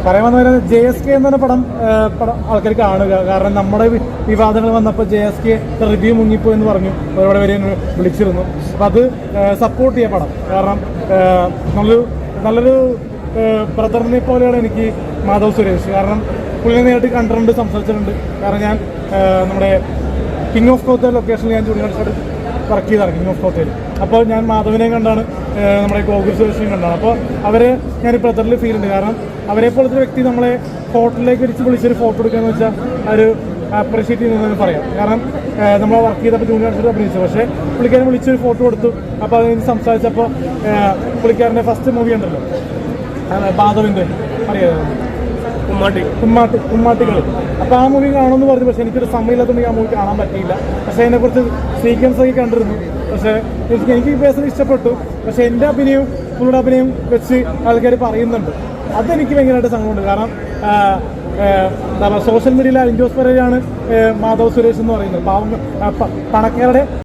പറയാൻ വന്ന JSK എന്ന പടം ആൾക്കാർ കാണുക. കാരണം നമ്മുടെ വിവാദങ്ങൾ വന്നപ്പോൾ JSK റിവ്യൂ മുങ്ങിപ്പോ എന്ന് പറഞ്ഞു, ഒരുപാട് പേര് വിളിച്ചിരുന്നു. അപ്പം അത് സപ്പോർട്ട് ചെയ്യാൻ പടം. കാരണം നല്ലൊരു ബ്രദറിനെ പോലെയാണ് എനിക്ക് മാധവ് സുരേഷ്. കാരണം പുള്ളിനെ നേരിട്ട് കണ്ടിട്ടുണ്ട്, സംസാരിച്ചിട്ടുണ്ട്. കാരണം ഞാൻ നമ്മുടെ കിങ് ഓഫ് കോത്തയിൽ ലൊക്കേഷനിൽ ഞാൻ ചൂണ്ടിക്കാണിച്ചായിട്ട് വർക്ക് ചെയ്താണ്, കിങ് ഓഫ് കോത്തയിൽ. അപ്പോൾ ഞാൻ മാധവിനെയും കണ്ടാണ്, നമ്മുടെ ഗോകുൽ സുരേഷിനെയും കണ്ടാണ്. അപ്പോൾ അവരെ ഞാൻ ബ്രദറിൽ ഫീൽ ഉണ്ട്. കാരണം അവരെ പോലത്തെ വ്യക്തി നമ്മളെ ഹോട്ടലിലേക്ക് വിളിച്ചൊരു ഫോട്ടോ എടുക്കുകയെന്ന് വെച്ചാൽ അവർ അപ്രീഷിയേറ്റ് ചെയ്യുന്നതെന്ന് പറയാം. കാരണം നമ്മൾ വർക്ക് ചെയ്തപ്പോൾ ചൂണ്ടിക്കാണിച്ചിട്ട് അഭിനയിച്ചു. പക്ഷേ പുള്ളിക്കാരൻ വിളിച്ചൊരു ഫോട്ടോ എടുത്തു. അപ്പോൾ അതിന് സംസാരിച്ചപ്പോൾ പുള്ളിക്കാരൻ്റെ ഫസ്റ്റ് മൂവി ഉണ്ടല്ലോ മാധവിൻ്റെ, അറിയാമോ, കുമ്മാട്ടികൾ. അപ്പോൾ ആ മൂവി കാണുമെന്ന് പറഞ്ഞു. പക്ഷേ എനിക്കൊരു സമയമില്ലാത്തതുകൊണ്ട് ആ മൂവി കാണാൻ പറ്റിയില്ല. പക്ഷേ അതിനെക്കുറിച്ച് സീക്വൻസ് ഒക്കെ കണ്ടിരുന്നു. പക്ഷേ എനിക്ക് പേഴ്സണലി ഇഷ്ടപ്പെട്ടു. പക്ഷേ എൻ്റെ അഭിനയവും പുള്ളിയുടെ അഭിനയം വെച്ച് ആൾക്കാർ പറയുന്നുണ്ട്. അതെനിക്ക് ഭയങ്കരമായിട്ട് സങ്കടമുണ്ട്. കാരണം സോഷ്യൽ മീഡിയയിൽ അലിൻജോസ് പെരേരയാണ് മാധവ് സുരേഷ് എന്ന് പറയുന്നത്. പണക്കാരുടെ